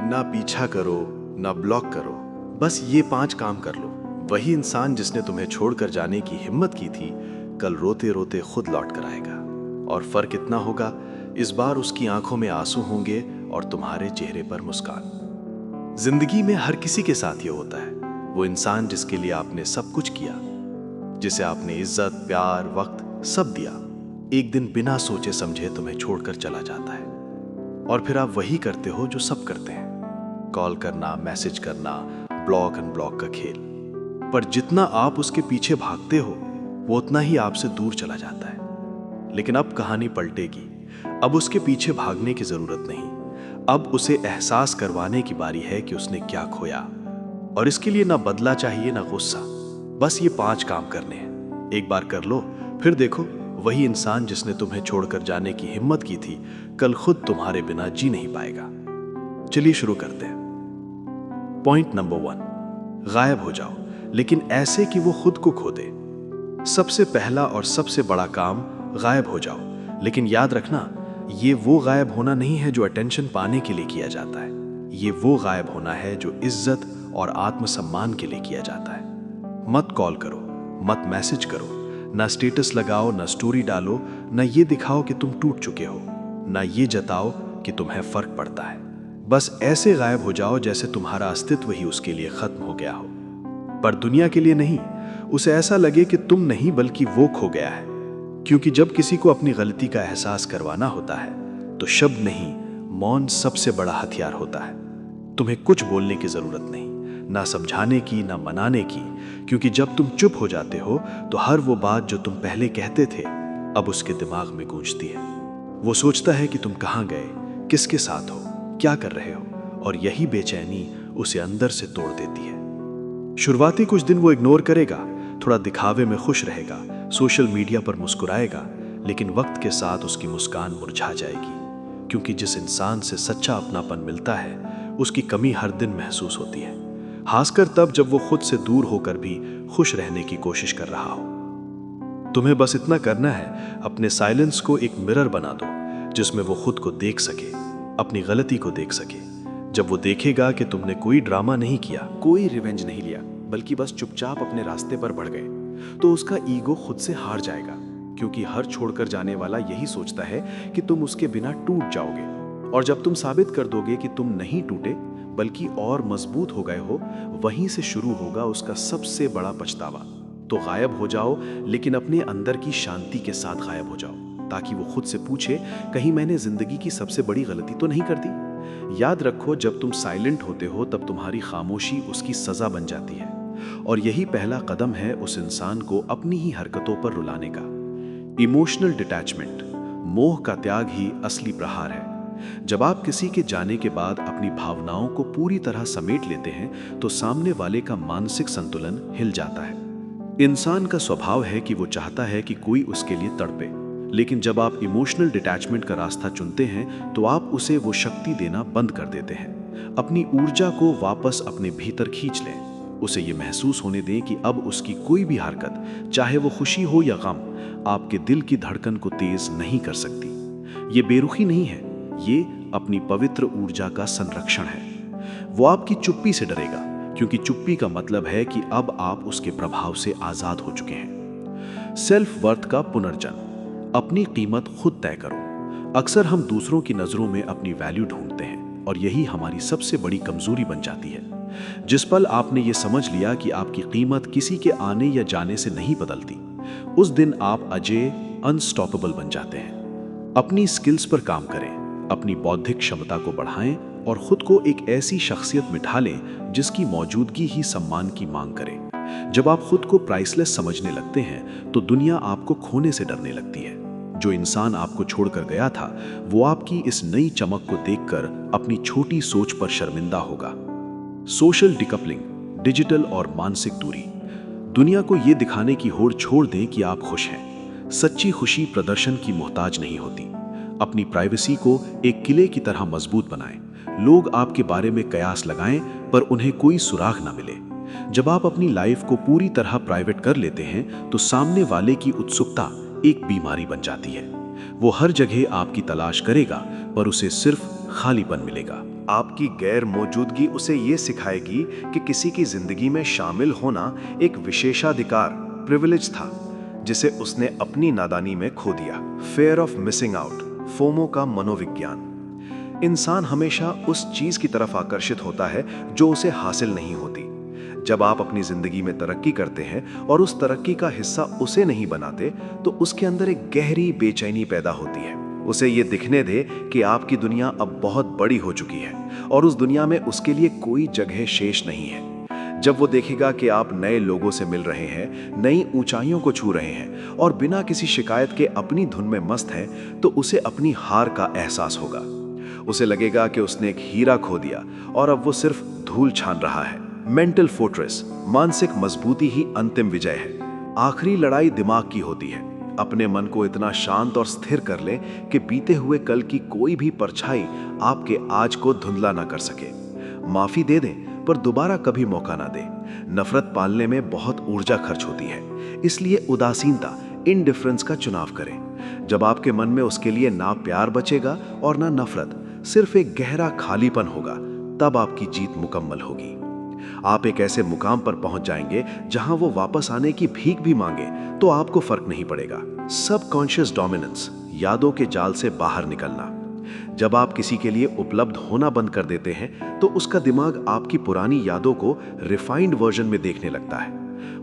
ना पीछा करो, ना ब्लॉक करो, बस ये 5 काम कर लो। वही इंसान जिसने तुम्हें छोड़कर जाने की हिम्मत की थी, कल रोते रोते खुद लौट कर आएगा। और फर्क इतना होगा, इस बार उसकी आंखों में आंसू होंगे और तुम्हारे चेहरे पर मुस्कान। जिंदगी में हर किसी के साथ ये होता है। वो इंसान जिसके लिए आपने सब कुछ किया, जिसे आपने इज्जत, प्यार, वक्त सब दिया, एक दिन बिना सोचे समझे तुम्हें छोड़कर चला जाता है। और फिर आप वही करते हो जो सब करते हैं, कॉल करना, मैसेज करना, ब्लॉक अनब्लॉक का खेल। पर जितना आप उसके पीछे भागते हो, वो उतना ही आपसे दूर चला जाता है। लेकिन अब कहानी पलटेगी। अब उसके पीछे भागने की जरूरत नहीं, अब उसे एहसास करवाने की बारी है कि उसने क्या खोया। और इसके लिए ना बदला चाहिए, ना गुस्सा, बस ये 5 काम करने हैं। एक बार कर लो, फिर देखो, वही इंसान जिसने तुम्हें छोड़कर जाने की हिम्मत की थी, कल खुद तुम्हारे बिना जी नहीं पाएगा। चलिए शुरू करते हैं। पॉइंट नंबर 1, गायब हो जाओ, लेकिन ऐसे कि वो खुद को खो दे। सबसे पहला और सबसे बड़ा काम, गायब हो जाओ। लेकिन याद रखना, ये वो गायब होना नहीं है जो अटेंशन पाने के लिए किया जाता है। ये वो गायब होना है जो इज्जत और आत्मसम्मान के लिए किया जाता है। मत कॉल करो, मत मैसेज करो, ना स्टेटस लगाओ, ना स्टोरी डालो, ना ये दिखाओ कि तुम टूट चुके हो, ना ये जताओ कि तुम्हें फर्क पड़ता है। बस ऐसे गायब हो जाओ जैसे तुम्हारा अस्तित्व ही उसके लिए खत्म हो गया हो। पर दुनिया के लिए नहीं, उसे ऐसा लगे कि तुम नहीं बल्कि वो खो गया है। क्योंकि जब किसी को अपनी गलती का एहसास करवाना होता है, तो शब्द नहीं, मौन सबसे बड़ा हथियार होता है। तुम्हें कुछ बोलने की जरूरत नहीं, ना समझाने की, ना मनाने की, क्योंकि जब तुम चुप हो जाते हो तो हर वो बात जो तुम पहले कहते थे, अब उसके दिमाग में गूंजती है। वो सोचता है कि तुम कहाँ गए, किसके साथ हो, क्या कर रहे हो, और यही बेचैनी उसे अंदर से तोड़ देती है। शुरुआती कुछ दिन वो इग्नोर करेगा, थोड़ा दिखावे में खुश रहेगा, सोशल मीडिया पर मुस्कुराएगा, लेकिन वक्त के साथ उसकी मुस्कान मुरझा जाएगी। क्योंकि जिस इंसान से सच्चा अपनापन मिलता है, उसकी कमी हर दिन महसूस होती है, खासकर तब जब वो खुद से दूर होकर भी खुश रहने की कोशिश कर रहा हो। तुम्हें बस इतना करना है, अपने साइलेंस को एक मिरर बना दो, जिसमें वो खुद को देख सके, अपनी गलती को देख सके। जब वो देखेगा कि तुमने कोई ड्रामा नहीं किया, कोई रिवेंज नहीं लिया, बल्कि बस चुपचाप अपने रास्ते पर बढ़ गए, तो उसका ईगो खुद से हार जाएगा। क्योंकि हर छोड़कर जाने वाला यही सोचता है कि तुम उसके बिना टूट जाओगे। और जब तुम साबित कर दोगे कि तुम नहीं टूटे बल्कि और मजबूत हो गए हो, वहीं से शुरू होगा उसका सबसे बड़ा पछतावा। तो गायब हो जाओ, लेकिन अपने अंदर की शांति के साथ गायब हो जाओ, ताकि वो खुद से पूछे, कहीं मैंने जिंदगी की सबसे बड़ी गलती तो नहीं कर दी। याद रखो, जब तुम साइलेंट होते हो तब तुम्हारी खामोशी उसकी सजा बन जाती है। और यही पहला कदम है उस इंसान को अपनी ही हरकतों पर रुलाने का। इमोशनल डिटैचमेंट, मोह का त्याग ही असली प्रहार है। जब आप किसी के जाने के बाद अपनी भावनाओं को पूरी तरह समेट लेते हैं, तो सामने वाले का मानसिक संतुलन हिल जाता है। इंसान का स्वभाव है कि वो चाहता है कि कोई उसके लिए तड़पे, लेकिन जब आप इमोशनल डिटैचमेंट का रास्ता चुनते हैं, तो आप उसे वो शक्ति देना बंद कर देते हैं। अपनी ऊर्जा को वापस अपने भीतर खींच लें। उसे ये महसूस होने दें कि अब उसकी कोई भी हरकत, चाहे वो खुशी हो या गम, आपके दिल की धड़कन को तेज नहीं कर सकती। ये बेरुखी नहीं है, ये अपनी पवित्र ऊर्जा का संरक्षण है। वो आपकी चुप्पी से डरेगा, क्योंकि चुप्पी का मतलब है कि अब आप उसके प्रभाव से आजाद हो चुके हैं। सेल्फ वर्थ का पुनर्जन्म, अपनी कीमत खुद तय करो। अक्सर हम दूसरों की नजरों में अपनी वैल्यू ढूंढते हैं, और यही हमारी सबसे बड़ी कमजोरी बन जाती है। जिस पल आपने ये समझ लिया कि आपकी कीमत किसी के आने या जाने से नहीं बदलती, उस दिन आप अजेय, अनस्टॉपेबल बन जाते हैं। अपनी स्किल्स पर काम करें, अपनी बौद्धिक क्षमता को बढ़ाएं और खुद को एक ऐसी शख्सियत में ढालें जिसकी मौजूदगी ही सम्मान की मांग करे। जब आप खुद को प्राइसलेस समझने लगते हैं, तो दुनिया आपको खोने से डरने लगती है। जो इंसान आपको छोड़कर गया था, वो आपकी इस नई चमक को देखकर अपनी छोटी सोच पर शर्मिंदा होगा। सोशल डिकपलिंग, डिजिटल और मानसिक दूरी। दुनिया को ये दिखाने की होड़ छोड़ दें कि आप खुश हैं। सच्ची खुशी प्रदर्शन की मोहताज नहीं होती। अपनी प्राइवेसी को एक किले की तरह मजबूत बनाएं। लोग आपके बारे में कयास लगाएं, पर उन्हें कोई सुराग ना मिले। जब आप अपनी लाइफ को पूरी तरह प्राइवेट कर लेते हैं, तो सामने वाले की उत्सुकता एक बीमारी बन जाती है। वो हर जगह आपकी तलाश करेगा, पर उसे सिर्फ खालीपन मिलेगा। आपकी गैर मौजूदगी उसे ये सिखाएगी कि किसी की जिंदगी में शामिल होना एक विशेषाधिकार, प्रिविलेज था, जिसे उसने अपनी नादानी में खो दिया। Fair of missing out, FOMO का मनोविज्ञान। इंसान हमेशा उस चीज की तरफ आकर्षित होता है जो उसे हासिल नहीं होती। जब आप अपनी जिंदगी में तरक्की करते हैं और उस तरक्की का हिस्सा उसे नहीं बनाते, तो उसके अंदर एक गहरी बेचैनी पैदा होती है। उसे ये दिखने दे कि आपकी दुनिया अब बहुत बड़ी हो चुकी है और उस दुनिया में उसके लिए कोई जगह शेष नहीं है। जब वो देखेगा कि आप नए लोगों से मिल रहे हैं, नई ऊंचाइयों को छू रहे हैं और बिना किसी शिकायत के अपनी धुन में मस्त हैं, तो उसे अपनी हार का एहसास होगा। उसे लगेगा कि उसने एक हीरा खो दिया और अब वो सिर्फ धूल छान रहा है। मेंटल फोर्ट्रेस, मानसिक मजबूती ही अंतिम विजय है। आखिरी लड़ाई दिमाग की होती है। अपने मन को इतना शांत और स्थिर कर ले कि बीते हुए कल की कोई भी परछाई आपके आज को धुंधला ना कर सके। माफी दे दें, पर दोबारा कभी मौका ना दे। नफरत पालने में बहुत ऊर्जा खर्च होती है, इसलिए उदासीनता, इनडिफरेंस का चुनाव करें। जब आपके मन में उसके लिए ना प्यार बचेगा और ना नफरत, सिर्फ एक गहरा खालीपन होगा, तब आपकी जीत मुकम्मल होगी। आप एक ऐसे मुकाम पर पहुंच जाएंगे जहां वो वापस आने की भीख भी मांगे तो आपको फर्क नहीं पड़ेगा। सबकॉन्शियस डोमिनेंस, यादों के जाल से बाहर निकलना। जब आप किसी के लिए उपलब्ध होना बंद कर देते हैं, तो उसका दिमाग आपकी पुरानी यादों को रिफाइंड वर्जन में देखने लगता है।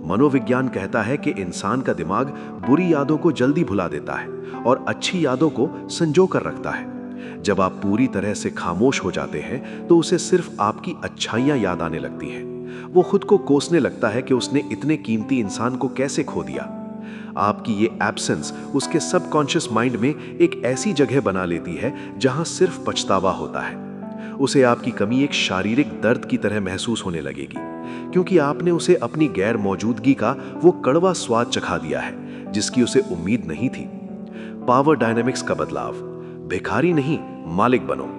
मनोविज्ञान कहता है कि इंसान का दिमाग बुरी यादों को जल्दी भुला देता है और अच्छी यादों को संजो कर रखता है। जब आप पूरी तरह से खामोश हो जाते हैं, तो उसे सिर्फ आपकी अच्छाइयां याद आने लगती हैं। वो खुद को कोसने लगता है कि उसने इतने कीमती इंसान को कैसे खो दिया। आपकी ये एब्सेंस उसके सबकॉन्शियस माइंड में एक ऐसी जगह बना लेती है जहां सिर्फ पछतावा होता है। उसे आपकी कमी एक शारीरिक दर्द की तरह महसूस होने लगेगी, क्योंकि आपने उसे अपनी गैर मौजूदगी का वो कड़वा स्वाद चखा दिया है जिसकी उसे उम्मीद नहीं थी। पावर डायनामिक्स का बदलाव, भिखारी नहीं, मालिक बनो।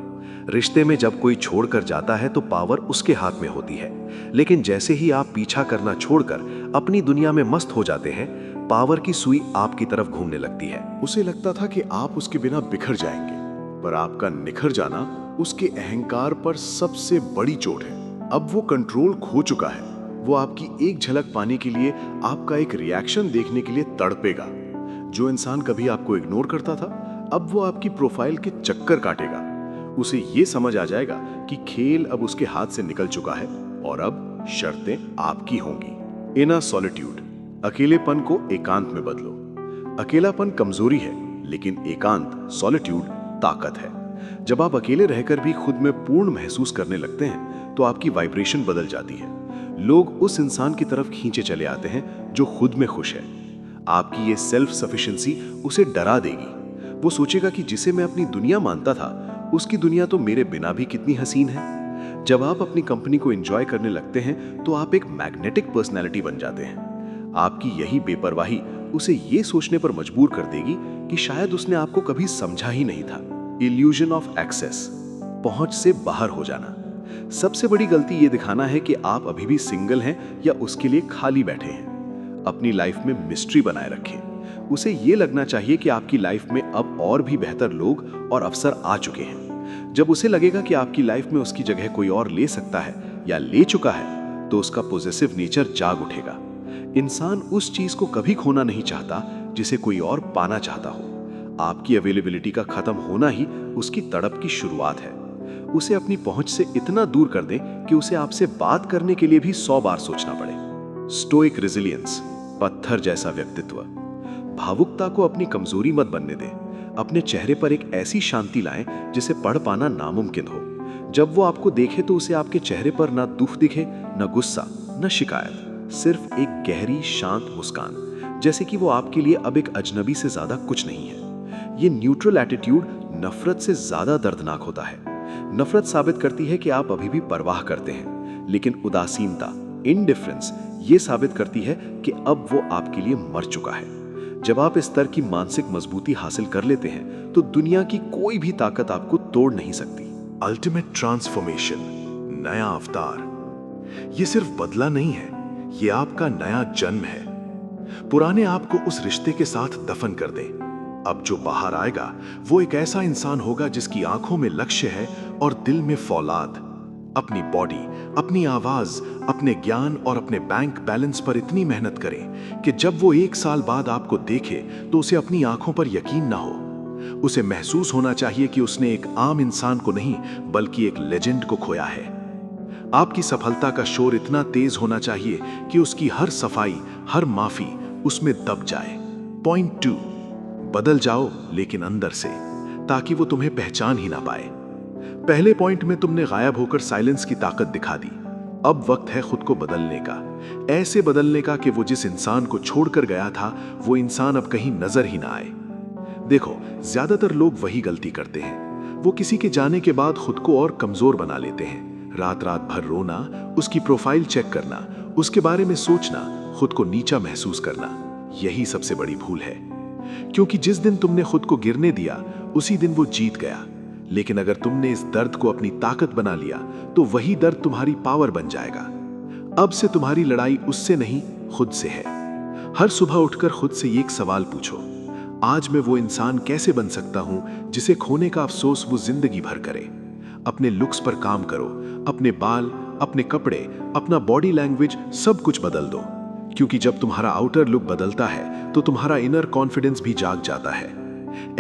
रिश्ते में जब कोई छोड़कर जाता है तो पावर उसके हाथ में होती है, लेकिन जैसे ही आप पीछा करना छोड़कर अपनी दुनिया में मस्त हो जाते हैं, पावर की सुई आपकी तरफ घूमने लगती है। उसे लगता था कि आप उसके बिना बिखर जाएंगे, पर आपका निखर जाना उसके अहंकार पर सबसे बड़ी चोट है। अब वो कंट्रोल खो चुका है। वो आपकी एक झलक पाने के लिए, आपका एक रिएक्शन देखने के लिए तड़पेगा। जो इंसान कभी आपको इग्नोर करता था, अब वो आपकी प्रोफाइल के चक्कर काटेगा। उसे ये समझ आ जाएगा कि खेल अब उसके हाथ से निकल चुका है और अब शर्तें आपकी होंगी। इनर सॉलिट्यूड, अकेलेपन को एकांत में बदलो। अकेलापन कमजोरी है, लेकिन एकांत, सॉलिट्यूड, ताकत है। जब आप अकेले रहकर भी खुद में पूर्ण महसूस करने लगते हैं, तो आपकी वाइब्रेशन बदल जाती है। लोग उस इंसान की तरफ खींचे चले आते हैं जो खुद में खुश है। आपकी ये सेल्फ सफिशिएंसी उसे डरा देगी। वो सोचेगा कि जिसे मैं अपनी दुनिया मानता था, उसकी दुनिया तो मेरे बिना भी कितनी हसीन है। जब आप अपनी कंपनी को एंजॉय करने लगते हैं, तो आप एक मैग्नेटिक पर्सनैलिटी बन जाते हैं। आपकी यही बेपरवाही उसे ये सोचने पर मजबूर कर देगी कि शायद उसने आपको कभी समझा ही नहीं था। इल्यूजन ऑफ एक्सेस, पहुंच से बाहर हो जाना। सबसे बड़ी गलती ये दिखाना है कि आप अभी भी सिंगल हैं या उसके लिए खाली बैठे हैं। अपनी लाइफ में मिस्ट्री बनाए रखें। उसे ये लगना चाहिए कि आपकी लाइफ में अब और भी बेहतर लोग और अवसर आ चुके हैं। जब उसे लगेगा कि आपकी लाइफ में उसकी जगह कोई और ले सकता है या ले चुका है, तो उसका पॉजिटिव नेचर जाग उठेगा। इंसान उस चीज को कभी खोना नहीं चाहता जिसे कोई और पाना चाहता हो। आपकी अवेलेबिलिटी का खत्म होना ही उसकी तड़प की शुरुआत है। उसे अपनी पहुंच से इतना दूर कर दें कि उसे आपसे बात करने के लिए भी 100 बार सोचना पड़े। स्टोइक रेजिलियंस, पत्थर जैसा व्यक्तित्व। भावुकता को अपनी कमजोरी मत बनने दें। अपने चेहरे पर एक ऐसी शांति लाएं जिसे पढ़ पाना नामुमकिन हो। जब वो आपको देखे तो उसे आपके चेहरे पर ना दुख दिखे, ना गुस्सा, ना शिकायत, सिर्फ एक गहरी शांत मुस्कान, जैसे कि वो आपके लिए अब एक अजनबी से ज्यादा कुछ नहीं है। ये न्यूट्रल एटीट्यूड नफरत से ज्यादा दर्दनाक होता है। नफरत साबित करती है कि आप अभी भी परवाह करते हैं, लेकिन उदासीनता, इनडिफरेंस, ये साबित करती है कि अब वो आपके लिए मर चुका है। जब आप इस स्तर की मानसिक मजबूती हासिल कर लेते हैं, तो दुनिया की कोई भी ताकत आपको तोड़ नहीं सकती। अल्टीमेट ट्रांसफॉर्मेशन, नया अवतार। ये सिर्फ बदला नहीं है, ये आपका नया जन्म है। पुराने आपको उस रिश्ते के साथ दफन कर दें। अब जो बाहर आएगा वो एक ऐसा इंसान होगा जिसकी आंखों में लक्ष्य है, और दिल में फौलाद। अपनी बॉडी, अपनी आवाज, अपने ज्ञान और अपने बैंक बैलेंस पर इतनी मेहनत करें कि जब वो 1 साल बाद आपको देखे तो उसे अपनी आंखों पर यकीन ना हो। उसे महसूस होना चाहिए कि उसने एक आम इंसान को नहीं बल्कि एक लेजेंड को खोया है। आपकी सफलता का शोर इतना तेज होना चाहिए कि उसकी हर सफाई, हर माफी उसमें दब जाए। पॉइंट 2, बदल जाओ लेकिन अंदर से, ताकि वो तुम्हें पहचान ही ना पाए। पहले पॉइंट में तुमने गायब होकर साइलेंस की ताकत दिखा दी। अब वक्त है खुद को बदलने का, ऐसे बदलने का कि वो जिस इंसान को छोड़कर गया था वो इंसान अब कहीं नजर ही ना आए। देखो, ज्यादातर लोग वही गलती करते हैं। वो किसी के जाने के बाद खुद को और कमजोर बना लेते हैं। रात रात भर रोना, उसकी प्रोफाइल चेक करना, उसके बारे में सोचना, खुद को नीचा महसूस करना, यही सबसे बड़ी भूल है। क्योंकि जिस दिन तुमने खुद को गिरने दिया उसी दिन वो जीत गया। लेकिन अगर तुमने इस दर्द को अपनी ताकत बना लिया तो वही दर्द तुम्हारी पावर बन जाएगा। अब से तुम्हारी लड़ाई उससे नहीं, खुद से है। हर सुबह उठकर खुद से एक सवाल पूछो, आज मैं वो इंसान कैसे बन सकता हूं जिसे खोने का अफसोस वो जिंदगी भर करे। अपने लुक्स पर काम करो, अपने बाल, अपने कपड़े, अपना बॉडी लैंग्वेज, सब कुछ बदल दो। क्योंकि जब तुम्हारा आउटर लुक बदलता है तो तुम्हारा इनर कॉन्फिडेंस भी जाग जाता है।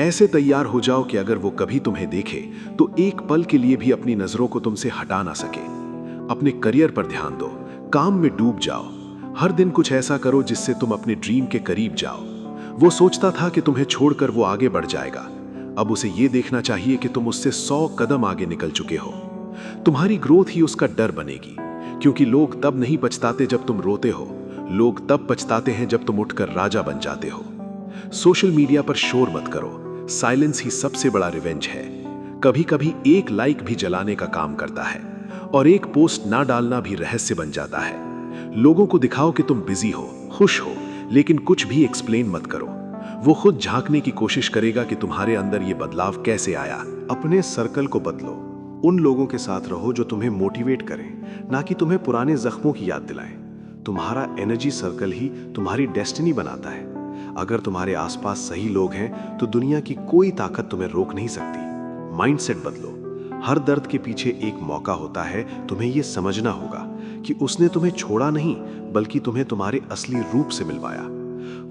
ऐसे तैयार हो जाओ कि अगर वो कभी तुम्हें देखे तो एक पल के लिए भी अपनी नजरों को तुमसे हटा ना सके। अपने करियर पर ध्यान दो, काम में डूब जाओ। हर दिन कुछ ऐसा करो जिससे तुम अपने ड्रीम के करीब जाओ। वो सोचता था कि तुम्हें छोड़कर वो आगे बढ़ जाएगा। अब उसे ये देखना चाहिए कि तुम उससे 100 कदम आगे निकल चुके हो। तुम्हारी ग्रोथ ही उसका डर बनेगी। क्योंकि लोग तब नहीं पछताते जब तुम रोते हो, लोग तब पछताते हैं जब तुम उठकर राजा बन जाते हो। सोशल मीडिया पर शोर मत करो, साइलेंस ही सबसे बड़ा रिवेंज है। कभी कभी एक लाइक भी जलाने का काम करता है और एक पोस्ट ना डालना भी रहस्य बन जाता है। लोगों को दिखाओ कि तुम बिजी हो, खुश हो, लेकिन कुछ भी एक्सप्लेन मत करो। वो खुद झांकने की कोशिश करेगा कि तुम्हारे अंदर ये बदलाव कैसे आया। अपने सर्कल को बदलो। उन लोगों के साथ रहो जो तुम्हें मोटिवेट करें, ना कि तुम्हें पुराने जख्मों की याद दिलाएं। तुम्हारा एनर्जी सर्कल ही तुम्हारी डेस्टिनी बनाता है। अगर तुम्हारे आसपास सही लोग हैं तो दुनिया की कोई ताकत तुम्हें रोक नहीं सकती। माइंडसेट बदलो। हर दर्द के पीछे एक मौका होता है। तुम्हें यह समझना होगा कि उसने तुम्हें छोड़ा नहीं बल्कि तुम्हें तुम्हारे असली रूप से मिलवाया।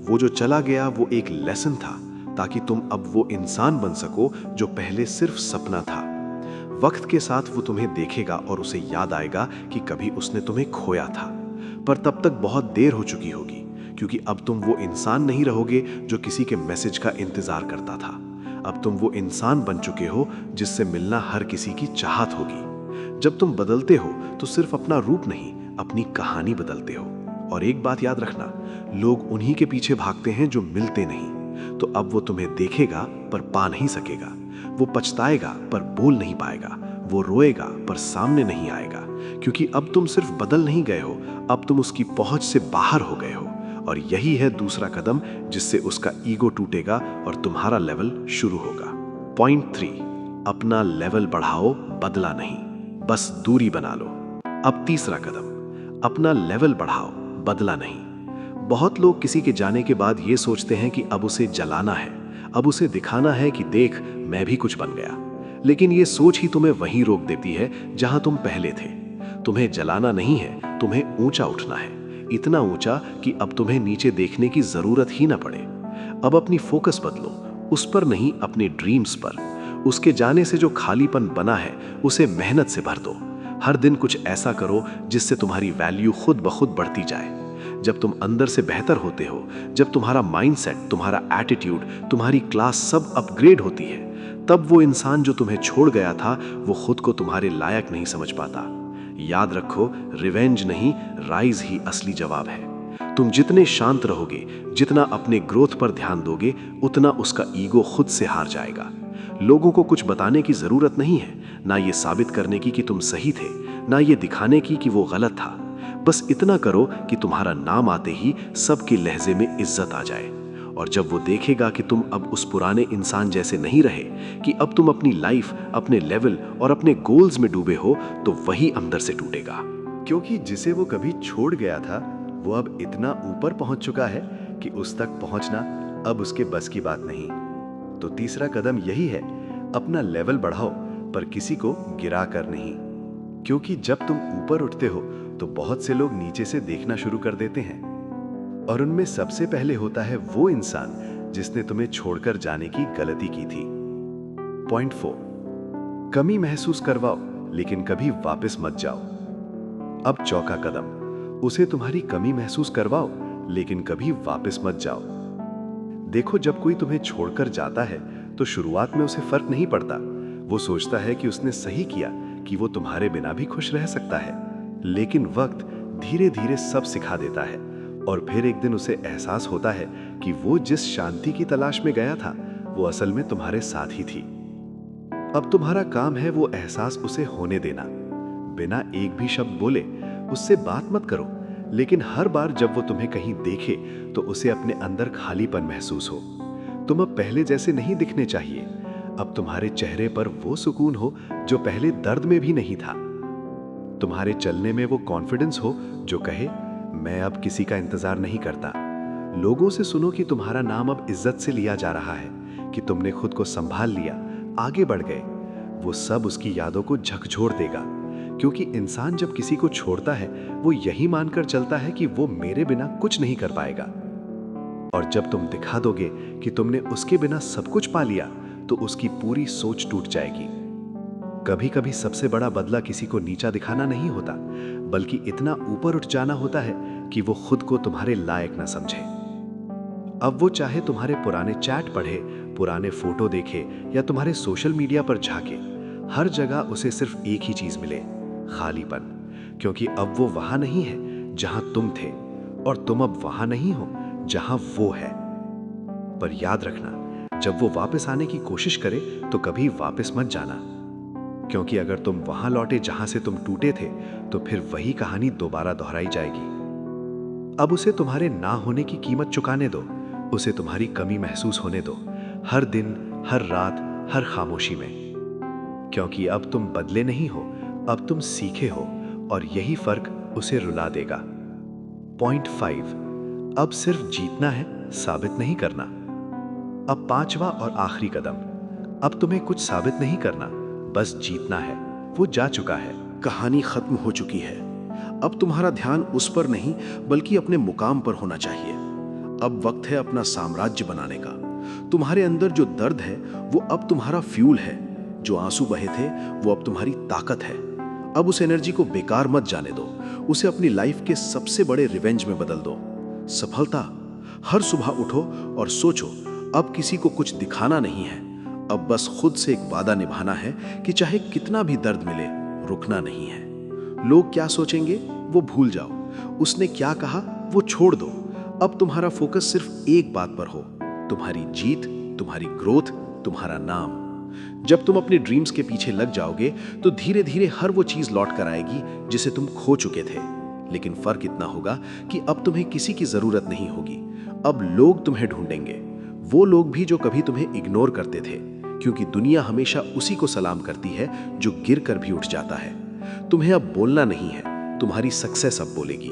वो जो चला गया वो एक लेसन था, ताकि तुम अब वो इंसान बन सको जो पहले सिर्फ सपना था। वक्त के साथ वो तुम्हें देखेगा और उसे याद आएगा कि कभी उसने तुम्हें खोया था, पर तब तक बहुत देर हो चुकी होगी। क्योंकि अब तुम वो इंसान नहीं रहोगे जो किसी के मैसेज का इंतजार करता था। अब तुम वो इंसान बन चुके हो जिससे मिलना हर किसी की चाहत होगी। जब तुम बदलते हो तो सिर्फ अपना रूप नहीं, अपनी कहानी बदलते हो। और एक बात याद रखना, लोग उन्हीं के पीछे भागते हैं जो मिलते नहीं। तो अब वो तुम्हें देखेगा पर पा नहीं सकेगा। वो पछताएगा पर बोल नहीं पाएगा। वो रोएगा पर सामने नहीं आएगा। क्योंकि अब तुम सिर्फ बदल नहीं गए हो, अब तुम उसकी पहुंच से बाहर हो गए हो। और यही है दूसरा कदम जिससे उसका ईगो टूटेगा और तुम्हारा लेवल शुरू होगा। पॉइंट 3, अपना लेवल बढ़ाओ, बदला नहीं, बस दूरी बना लो। अब तीसरा कदम, अपना लेवल बढ़ाओ, बदला नहीं। बहुत लोग किसी के जाने के बाद ये सोचते हैं कि अब उसे जलाना है, अब उसे दिखाना है कि देख मैं भी कुछ बन गया। लेकिन ये सोच ही तुम्हें वहीं रोक देती है जहां तुम पहले थे। तुम्हें जलाना नहीं है, तुम्हें ऊंचा उठना है। इतना ऊंचा कि अब तुम्हें नीचे देखने की जरूरत ही ना पड़े। अब अपनी फोकस बदलो, उस पर नहीं, अपने ड्रीम्स पर। उसके जाने से जो खालीपन बना है उसे मेहनत से भर दो। हर दिन कुछ ऐसा करो जिससे तुम्हारी वैल्यू खुद ब खुद बढ़ती जाए। जब तुम अंदर से बेहतर होते हो, जब तुम्हारा माइंडसेट, तुम्हारा एटीट्यूड, तुम्हारी क्लास सब अपग्रेड होती है, तब वो इंसान जो तुम्हें छोड़ गया था वो खुद को तुम्हारे लायक नहीं समझ पाता। याद रखो, रिवेंज नहीं, राइज ही असली जवाब है। तुम जितने शांत रहोगे, जितना अपने ग्रोथ पर ध्यान दोगे, उतना उसका ईगो खुद से हार जाएगा। लोगों को कुछ बताने की जरूरत नहीं है, ना ये साबित करने की कि तुम सही थे, ना ये दिखाने की कि वो गलत था। बस इतना करो कि तुम्हारा नाम आते ही सबके लहजे में इज्जत आ जाए। और जब वो देखेगा कि तुम अब उस पुराने इंसान जैसे नहीं रहे, कि अब तुम अपनी लाइफ, अपने लेवल और अपने गोल्स में डूबे हो, तो वही अंदर से टूटेगा। क्योंकि जिसे वो कभी छोड़ गया था वो अब इतना ऊपर पहुंच चुका है कि उस तक पहुंचना अब उसके बस की बात नहीं। तो तीसरा कदम यही है, अपना लेवल बढ़ाओ, पर किसी को गिरा कर नहीं। क्योंकि जब तुम ऊपर उठते हो तो बहुत से लोग नीचे से देखना शुरू कर देते हैं, और उनमें सबसे पहले होता है वो इंसान जिसने तुम्हें छोड़कर जाने की गलती की थी। पॉइंट 4, कमी महसूस करवाओ लेकिन कभी वापस मत जाओ। अब चौथा कदम, उसे तुम्हारी कमी महसूस करवाओ लेकिन कभी वापस मत जाओ। देखो, जब कोई तुम्हें छोड़कर जाता है तो शुरुआत में उसे फर्क नहीं पड़ता। वो सोचता है कि उसने सही किया, कि वो तुम्हारे बिना भी खुश रह सकता है। लेकिन वक्त धीरे धीरे सब सिखा देता है, और फिर एक दिन उसे एहसास होता है कि वो जिस शांति की तलाश में गया था वो असल में तुम्हारे साथ ही थी। अब तुम्हारा काम है वो एहसास उसे होने देना। बिना एक भी शब्द बोले उससे बात मत करो, लेकिन हर बार जब वो तुम्हें कहीं देखे तो उसे अपने अंदर खालीपन महसूस हो। तुम अब पहले जैसे नहीं दिखने चाहिए। अब तुम्हारे चेहरे पर वो सुकून हो जो पहले दर्द में भी नहीं था। तुम्हारे चलने में वो कॉन्फिडेंस हो जो कहे, मैं अब किसी का इंतजार नहीं करता। लोगों से सुनो कि तुम्हारा नाम अब इज्जत से लिया जा रहा है, कि तुमने खुद को संभाल लिया, आगे बढ़ गए। वो सब उसकी यादों को झकझोर देगा, क्योंकि इंसान जब किसी को छोड़ता है वो यही मानकर चलता है कि वो मेरे बिना कुछ नहीं कर पाएगा। और जब तुम दिखा दोगे कि तुमने उसके बिना सब कुछ पा लिया तो उसकी पूरी सोच टूट जाएगी। कभी कभी सबसे बड़ा बदला किसी को नीचा दिखाना नहीं होता, बल्कि इतना ऊपर उठ जाना होता है कि वो खुद को तुम्हारे लायक ना समझे। अब वो चाहे तुम्हारे पुराने चैट पढ़े, पुराने फोटो देखे या तुम्हारे सोशल मीडिया पर झांके, हर जगह उसे सिर्फ एक ही चीज मिले, खालीपन। क्योंकि अब वो वहां नहीं है जहां तुम थे, और तुम अब वहां नहीं हो जहां वो है। पर याद रखना, जब वो वापस आने की कोशिश करे तो कभी वापस मत जाना, क्योंकि अगर तुम वहां लौटे जहां से तुम टूटे थे तो फिर वही कहानी दोबारा दोहराई जाएगी। अब उसे तुम्हारे ना होने की कीमत चुकाने दो, उसे तुम्हारी कमी महसूस होने दो, हर दिन, हर रात, हर खामोशी में। क्योंकि अब तुम बदले नहीं हो, अब तुम सीखे हो, और यही फर्क उसे रुला देगा। पॉइंट 5, अब सिर्फ जीतना है, साबित नहीं करना। अब पांचवा और आखिरी कदम, अब तुम्हें कुछ साबित नहीं करना, बस जीतना है। वो जा चुका है, कहानी खत्म हो चुकी है। अब तुम्हारा ध्यान उस पर नहीं बल्कि अपने मुकाम पर होना चाहिए। अब वक्त है अपना साम्राज्य बनाने का। तुम्हारे अंदर जो दर्द है वो अब तुम्हारा फ्यूल है, जो आंसू बहे थे वो अब तुम्हारी ताकत है। अब उस एनर्जी को बेकार मत जाने दो, उसे अपनी लाइफ के सबसे बड़े रिवेंज में बदल दो। सफलता, हर सुबह उठो और सोचो, अब किसी को कुछ दिखाना नहीं है, अब बस खुद से एक वादा निभाना है कि चाहे कितना भी दर्द मिले, रुकना नहीं है। लोग क्या सोचेंगे वो भूल जाओ, उसने क्या कहा वो छोड़ दो। अब तुम्हारा फोकस सिर्फ एक बात पर हो, तुम्हारी जीत, तुम्हारी ग्रोथ, तुम्हारा नाम। जब तुम अपने ड्रीम्स के पीछे लग जाओगे तो धीरे धीरे हर वो चीज लौट कर आएगी जिसे तुम खो चुके थे। लेकिन फर्क इतना होगा कि अब तुम्हें किसी की जरूरत नहीं होगी, अब लोग तुम्हें ढूंढेंगे, वो लोग भी जो कभी तुम्हें इग्नोर करते थे, क्योंकि दुनिया हमेशा उसी को सलाम करती है जो गिर कर भी उठ जाता है। तुम्हें अब बोलना नहीं है, तुम्हारी सक्सेस अब बोलेगी।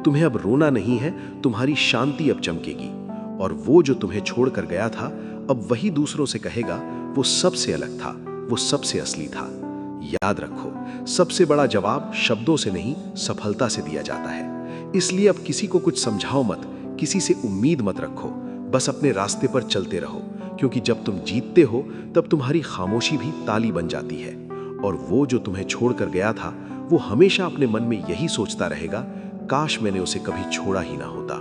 तुम्हें अब रोना नहीं है, तुम्हारी शांति अब चमकेगी। और वो जो तुम्हें छोड़ कर गया था अब वही दूसरों से कहेगा वो सबसे अलग था, वो सबसे असली था। याद रखो, सबसे बड़ा जवाब शब्दों से नहीं, सफलता से दिया जाता है। इसलिए अब किसी को कुछ समझाओ मत, किसी से उम्मीद मत रखो, बस अपने रास्ते पर चलते रहो। क्योंकि जब तुम जीतते हो तब तुम्हारी खामोशी भी ताली बन जाती है, और वो जो तुम्हें छोड़ कर गया था वो हमेशा अपने मन में यही सोचता रहेगा, काश मैंने उसे कभी छोड़ा ही ना होता।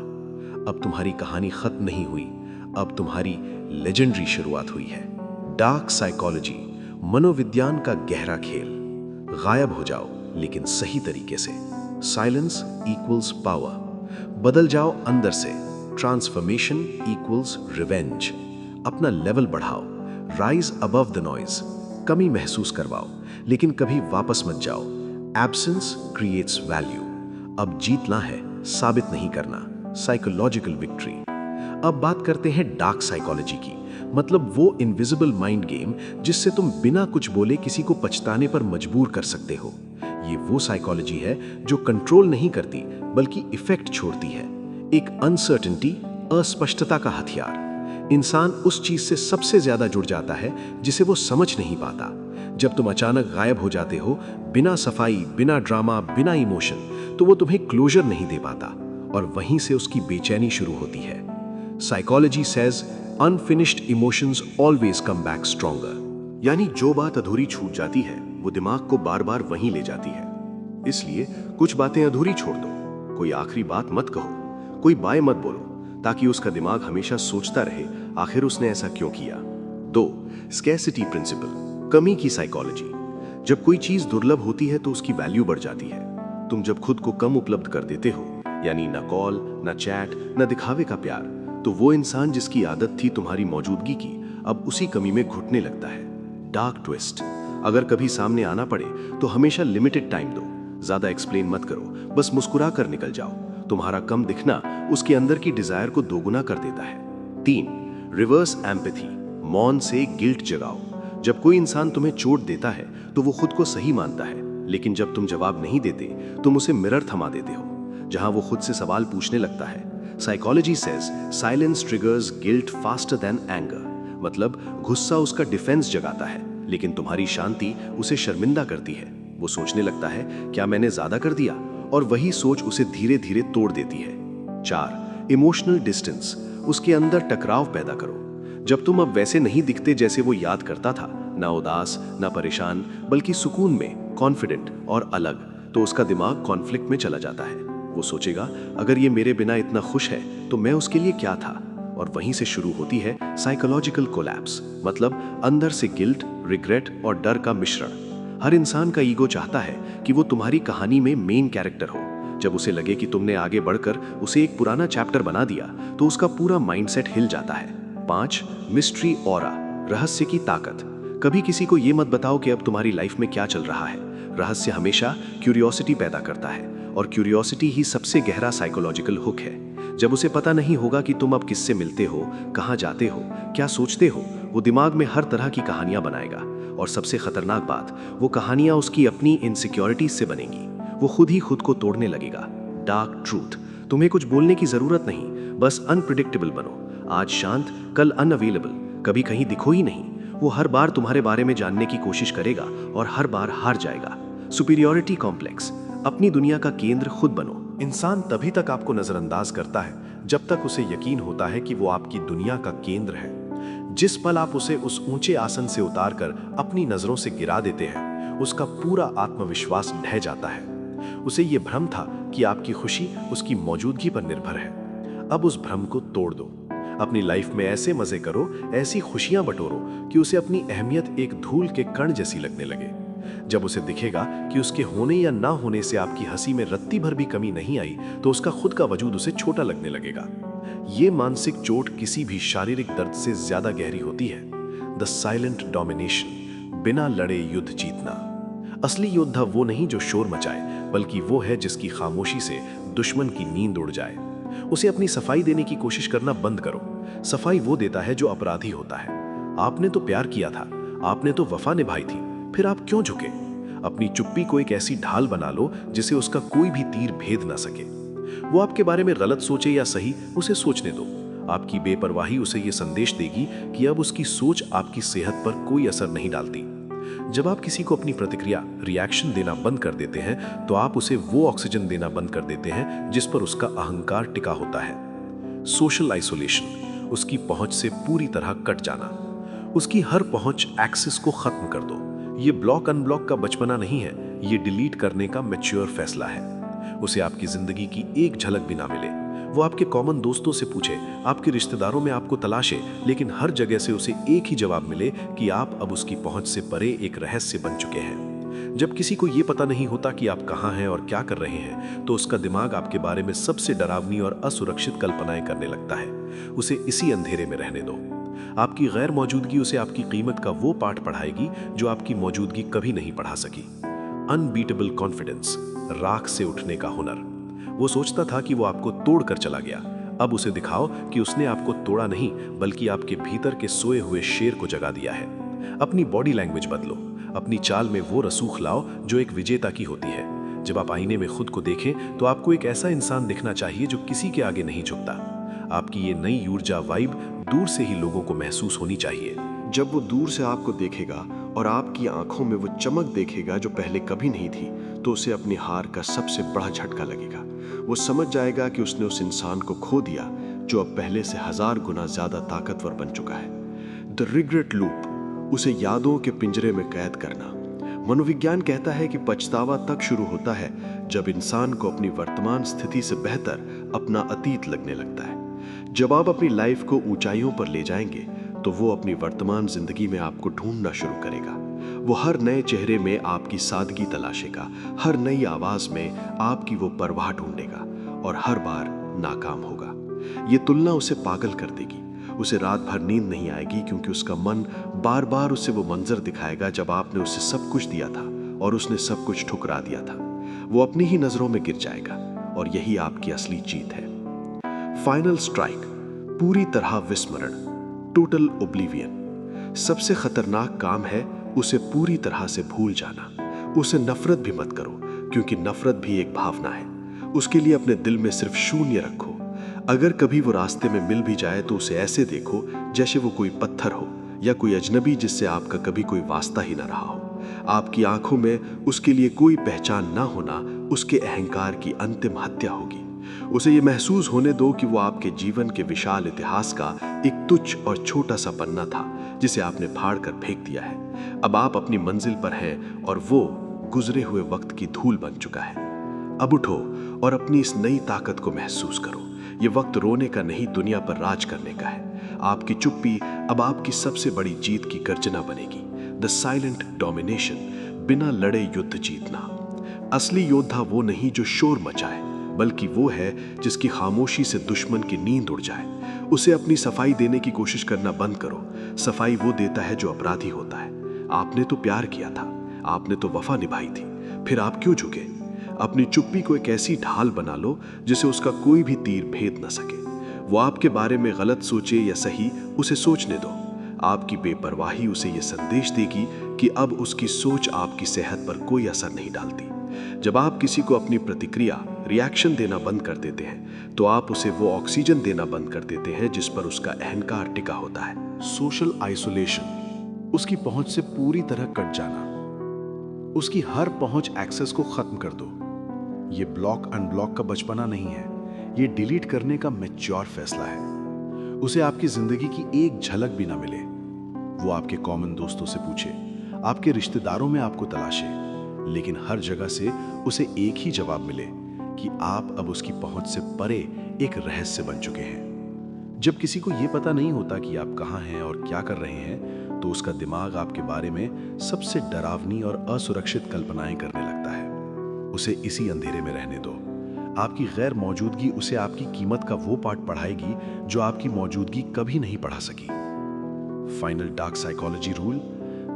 अब तुम्हारी कहानी खत्म नहीं हुई, अब तुम्हारी लेजेंडरी शुरुआत हुई है। डार्क साइकोलॉजी, मनोविज्ञान का गहरा खेल। गायब हो जाओ लेकिन सही तरीके से। Silence equals power. बदल जाओ अंदर से। Transformation equals revenge. अपना लेवल बढ़ाओ, राइज अबव द नॉइज। कमी महसूस करवाओ लेकिन कभी वापस मत जाओ। Absence creates value. अब जीतना है, साबित नहीं करना। Psychological victory. अब बात करते हैं डार्क साइकोलॉजी की, मतलब वो इनविजिबल माइंड गेम जिससे तुम बिना कुछ बोले किसी को पछताने पर मजबूर कर सकते हो। ये वो साइकोलॉजी है जो कंट्रोल नहीं करती बल्कि इफेक्ट छोड़ती है। एक अनसर्टेनिटी, अस्पष्टता का हथियार। इंसान उस चीज से सबसे ज्यादा जुड़ जाता है जिसे वो समझ नहीं पाता। जब तुम अचानक गायब हो जाते हो, बिना सफाई, बिना ड्रामा, बिना इमोशन, तो वो तुम्हें क्लोजर नहीं दे पाता और वहीं से उसकी बेचैनी शुरू होती है। Psychology says unfinished emotions always come back stronger. यानी जो बात अधूरी छूट जाती है वो दिमाग को बार बार वहीं ले जाती है। इसलिए कुछ बातें अधूरी छोड़ दो, कोई आखिरी बात मत कहो, कोई बाय मत बोलो, ताकि उसका दिमाग हमेशा सोचता रहे आखिर उसने ऐसा क्यों किया। 2. स्कैरसिटी प्रिंसिपल, कमी की साइकोलॉजी। जब कोई चीज दुर्लभ होती है तो उसकी वैल्यू बढ़ जाती है। तुम जब खुद को कम उपलब्ध कर देते हो, यानी न कॉल, न चैट, न दिखावे का प्यार, तो वो इंसान जिसकी आदत थी तुम्हारी मौजूदगी की, अब उसी कमी में घुटने लगता है। डार्क ट्विस्ट, अगर कभी सामने आना पड़े तो हमेशा लिमिटेड टाइम दो, ज्यादा एक्सप्लेन मत करो, बस मुस्कुरा कर निकल जाओ। तुम्हारा कम दिखना उसके अंदर की डिजायर को दोगुना कर देता है। 3. रिवर्स एम्पैथी, मौन से गिल्ट जगाओ। जब कोई इंसान तुम्हें चोट देता है तो वो खुद को सही मानता है, लेकिन जब तुम जवाब नहीं देते तुम उसे मिरर थमा देते हो, जहां वो खुद से सवाल पूछने लगता है। Psychology says silence triggers guilt faster than anger, मतलब गुस्सा उसका डिफेंस जगाता है, लेकिन तुम्हारी शांति उसे शर्मिंदा करती है। वो सोचने लगता है क्या मैंने ज्यादा कर दिया, और वही सोच उसे धीरे धीरे तोड़ देती है। 4. इमोशनल डिस्टेंस, उसके अंदर टकराव पैदा करो। जब तुम अब वैसे नहीं दिखते जैसे वो याद करता था, ना उदास, ना परेशान, बल्कि सुकून में, कॉन्फिडेंट और अलग, तो उसका दिमाग कॉन्फ्लिक्ट में चला जाता है। वो सोचेगा अगर ये मेरे बिना इतना खुश है तो मैं उसके लिए क्या था, और वहीं से शुरू होती है साइकोलॉजिकल कोलैप्स, मतलब अंदर से गिल्ट, रिग्रेट और डर का मिश्रण। हर इंसान का ईगो चाहता है कि वो तुम्हारी कहानी में मेन कैरेक्टर हो। जब उसे लगे कि तुमने आगे बढ़कर उसे एक पुराना चैप्टर बना दिया तो उसका पूरा माइंडसेट हिल जाता है। 5. मिस्ट्री ऑरा, रहस्य की ताकत। कभी किसी को ये मत बताओ कि अब तुम्हारी लाइफ में क्या चल रहा है। रहस्य हमेशा क्यूरियोसिटी पैदा करता है, और क्यूरियोसिटी ही सबसे गहरा साइकोलॉजिकल हुक है। जब उसे पता नहीं होगा कि तुम अब किससे मिलते हो, कहाँ जाते हो, क्या सोचते हो, वो दिमाग में हर तरह की कहानियां बनाएगा, और सबसे खतरनाक बात, वो कहानियां उसकी अपनी इनसिक्योरिटीज से बनेंगी। वो खुद ही खुद को तोड़ने लगेगा। डार्क ट्रूथ, तुम्हें कुछ बोलने की जरूरत नहीं, बस अनप्रिडिक्टेबल बनो। आज शांत, कल अनअवेलेबल, कभी कहीं दिखो ही नहीं। वो हर बार तुम्हारे बारे में जानने की कोशिश करेगा और हर बार हार जाएगा। सुपीरियॉरिटी कॉम्प्लेक्स, अपनी दुनिया का केंद्र खुद बनो। इंसान तभी तक आपको नजरअंदाज करता है जब तक उसे यकीन होता है कि वो आपकी दुनिया का केंद्र है। जिस पल आप उसे उस ऊंचे आसन से उतारकर अपनी नजरों से गिरा देते हैं, उसका पूरा आत्मविश्वास ढह जाता है। उसे ये भ्रम था कि आपकी खुशी उसकी मौजूदगी पर निर्भर है। अब उस भ्रम को तोड़ दो। अपनी लाइफ में ऐसे मजे करो, ऐसी खुशियां बटोरो कि उसे अपनी अहमियत एक धूल के कण जैसी लगने लगे। जब उसे दिखेगा कि उसके होने या ना होने से आपकी हंसी में रत्ती भर भी कमी नहीं आई, तो उसका खुद का वजूद उसे छोटा लगने लगेगा। ये मानसिक चोट किसी भी शारीरिक दर्द से ज्यादा गहरी होती है। द साइलेंट डोमिनेशन, बिना लड़े युद्ध जीतना। असली योद्धा वो नहीं जो शोर मचाए, बल्कि वो है जिसकी खामोशी से दुश्मन की नींद उड़ जाए। उसे अपनी सफाई देने की कोशिश करना बंद करो। सफाई वो देता है जो अपराधी होता है। आपने तो प्यार किया था, आपने तो वफा निभाई थी, फिर आप क्यों झुके? अपनी चुप्पी को एक ऐसी ढाल बना लो जिसे उसका कोई भी तीर भेद ना सके। वो आपके बारे में गलत सोचे या सही, उसे सोचने दो। आपकी बेपरवाही उसे ये संदेश देगी कि अब उसकी सोच आपकी सेहत पर कोई असर नहीं डालती। जब आप किसी को अपनी प्रतिक्रिया, रिएक्शन देना बंद कर देते हैं, तो आप उसे वो ऑक्सीजन देना बंद कर देते हैं जिस पर उसका अहंकार टिका होता है। सोशल आइसोलेशन, उसकी पहुंच से पूरी तरह कट जाना। उसकी हर पहुंच एक्सेस को खत्म कर दो। ये ब्लॉक अनब्लॉक का बचपना नहीं है, ये डिलीट करने का मैच्योर फैसला है। उसे आपकी जिंदगी की एक झलक भी ना मिले। वो आपके कॉमन दोस्तों से पूछे, आपके रिश्तेदारों में आपको तलाशे, लेकिन हर जगह से उसे एक ही जवाब मिले कि आप अब उसकी पहुंच से परे एक रहस्य बन चुके हैं। जब किसी को ये पता नहीं होता कि आप कहाँ हैं और क्या कर रहे हैं, तो उसका दिमाग आपके बारे में सबसे डरावनी और असुरक्षित कल्पनाएं करने लगता है। उसे इसी अंधेरे में रहने दो। आपकी गैर मौजूदगी उसे आपकी कीमत का वो पाठ पढ़ाएगी जो आपकी मौजूदगी कभी नहीं पढ़ा सकी। अनबीटेबल कॉन्फिडेंस, राख से उठने का हुनर। वो सोचता था कि वो आपको तोड़कर चला गया। अब उसे दिखाओ कि उसने आपको तोड़ा नहीं, बल्कि आपके भीतर के सोए हुए शेर को जगा दिया है। अपनी बॉडी लैंग्वेज बदलो। अपनी चाल में वो रसूख लाओ जो एक विजेता की होती है। जब आप आईने में खुद को देखें तो आपको एक ऐसा इंसान दिखना चाहिए जो किसी के आगे नहीं झुकता। आपकी ये नई ऊर्जा वाइब दूर से ही लोगों को महसूस होनी चाहिए। जब वो दूर से आपको देखेगा और आपकी आंखों में वो चमक देखेगा जो पहले कभी नहीं थी, तो उसे अपनी हार का सबसे बड़ा झटका लगेगा। वो समझ जाएगा कि उसने उस इंसान को खो दिया जो अब पहले से 1000 गुना ज्यादा ताकतवर बन चुका है। द रिग्रेट लूप, उसे यादों के पिंजरे में कैद करना। मनोविज्ञान कहता है कि पछतावा तब शुरू होता है जब इंसान को अपनी वर्तमान स्थिति से बेहतर अपना अतीत लगने लगता है। जब आप अपनी लाइफ को ऊंचाइयों पर ले जाएंगे तो वो अपनी वर्तमान जिंदगी में आपको ढूंढना शुरू करेगा। वो हर नए चेहरे में आपकी सादगी तलाशेगा, हर नई आवाज में आपकी वो परवाह ढूंढेगा और हर बार नाकाम होगा। ये तुलना उसे पागल कर देगी। उसे रात भर नींद नहीं आएगी क्योंकि उसका मन बार बार उसे वो मंजर दिखाएगा जब आपने उसे सब कुछ दिया था और उसने सब कुछ ठुकरा दिया था। वो अपनी ही नजरों में गिर जाएगा और यही आपकी असली जीत है। फाइनल स्ट्राइक, पूरी तरह विस्मरण, टोटल ओब्लिवियन। सबसे खतरनाक काम है उसे पूरी तरह से भूल जाना। उसे नफरत भी मत करो क्योंकि नफरत भी एक भावना है। उसके लिए अपने दिल में सिर्फ शून्य रखो। अगर कभी वो रास्ते में मिल भी जाए तो उसे ऐसे देखो जैसे वो कोई पत्थर हो या कोई अजनबी जिससे आपका कभी कोई वास्ता ही ना रहा हो। आपकी आंखों में उसके लिए कोई पहचान ना होना उसके अहंकार की अंतिम हत्या होगी। उसे ये महसूस होने दो कि वो आपके जीवन के विशाल इतिहास का एक तुच्छ और छोटा सा पन्ना था जिसे आपने फाड़ कर फेंक दिया है। अब आप अपनी मंजिल पर हैं और वो गुजरे हुए वक्त की धूल बन चुका है। अब उठो और अपनी इस नई ताकत को महसूस करो। ये वक्त रोने का नहीं, दुनिया पर राज करने का है। आपकी चुप्पी अब आपकी सबसे बड़ी जीत की गर्जना बनेगी। द साइलेंट डोमिनेशन, बिना लड़े युद्ध जीतना। असली योद्धा वो नहीं जो शोर मचाए, बल्कि वो है जिसकी खामोशी से दुश्मन की नींद उड़ जाए। उसे अपनी सफाई देने की कोशिश करना बंद करो। सफाई वो देता है जो अपराधी होता है। आपने तो प्यार किया था, आपने तो वफा निभाई थी, फिर आप क्यों झुके? अपनी चुप्पी को एक ऐसी ढाल बना लो जिसे उसका कोई भी तीर भेद न सके। वो आपके बारे में गलत सोचे या सही, उसे सोचने दो। आपकी बेपरवाही उसे यह संदेश देगी कि अब उसकी सोच आपकी सेहत पर कोई असर नहीं डालती। जब आप किसी को अपनी प्रतिक्रिया, रिएक्शन देना बंद कर देते हैं तो आप उसे वो ऑक्सीजन देना बंद कर देते हैं जिस पर उसका अहंकार टिका होता है। सोशल आइसोलेशन, उसकी पहुंच से पूरी तरह कट जाना। उसकी हर पहुंच एक्सेस को खत्म कर दो। ये ब्लॉक अनब्लॉक का बचपना नहीं है, ये डिलीट करने का मैच्योर फैसला है। उसे आपकी जिंदगी की एक झलक भी ना मिले। वो आपके कॉमन दोस्तों से पूछे, आपके रिश्तेदारों में आपको तलाशे, लेकिन हर जगह से उसे एक ही जवाब मिले कि आप अब उसकी पहुंच से परे एक रहस्य बन चुके हैं। जब किसी को यह पता नहीं होता कि आप कहां हैं और क्या कर रहे हैं, तो उसका दिमाग आपके बारे में सबसे डरावनी और असुरक्षित कल्पनाएं करने लगता है। उसे इसी अंधेरे में रहने दो। आपकी गैर मौजूदगी उसे आपकी कीमत का वो पाठ पढ़ाएगी जो आपकी मौजूदगी कभी नहीं पढ़ा सकी। फाइनल डार्क साइकोलॉजी रूल,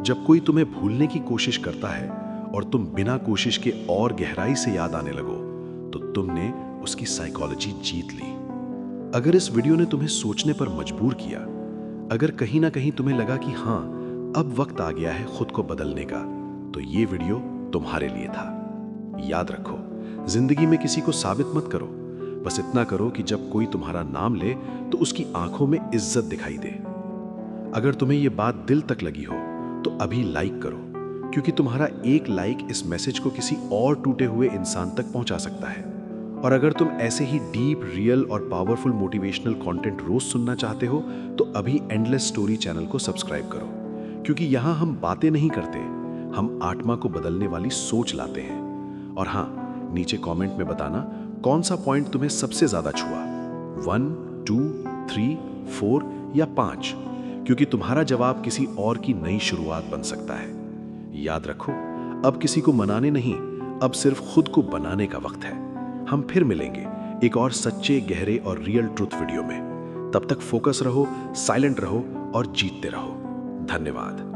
जब कोई तुम्हें भूलने की कोशिश करता है और तुम बिना कोशिश के और गहराई से याद आने लगो, तो तुमने उसकी साइकोलॉजी जीत ली। अगर इस वीडियो ने तुम्हें सोचने पर मजबूर किया, अगर कहीं ना कहीं तुम्हें लगा कि हाँ, अब वक्त आ गया है खुद को बदलने का, तो ये वीडियो तुम्हारे लिए था। याद रखो, जिंदगी में किसी को साबित मत करो, बस इतना करो कि जब कोई तुम्हारा नाम ले तो उसकी आंखों में इज्जत दिखाई दे। अगर तुम्हें यह बात दिल तक लगी हो तो अभी लाइक करो, क्योंकि तुम्हारा एक लाइक इस मैसेज को किसी और टूटे हुए इंसान तक पहुंचा सकता है। और अगर तुम ऐसे ही डीप, रियल और पावरफुल मोटिवेशनल कंटेंट रोज सुनना चाहते हो तो अभी एंडलेस स्टोरी चैनल को सब्सक्राइब करो, क्योंकि यहां हम बातें नहीं करते, हम आत्मा को बदलने वाली सोच लाते हैं। और हाँ, नीचे कमेंट में बताना कौन सा पॉइंट तुम्हें सबसे ज्यादा छुआ, 1, 2, 3, 4 या 5, क्योंकि तुम्हारा जवाब किसी और की नई शुरुआत बन सकता है। याद रखो, अब किसी को मनाने नहीं, अब सिर्फ खुद को बनाने का वक्त है। हम फिर मिलेंगे एक और सच्चे, गहरे और रियल ट्रुथ वीडियो में। तब तक फोकस रहो, साइलेंट रहो और जीतते रहो। धन्यवाद।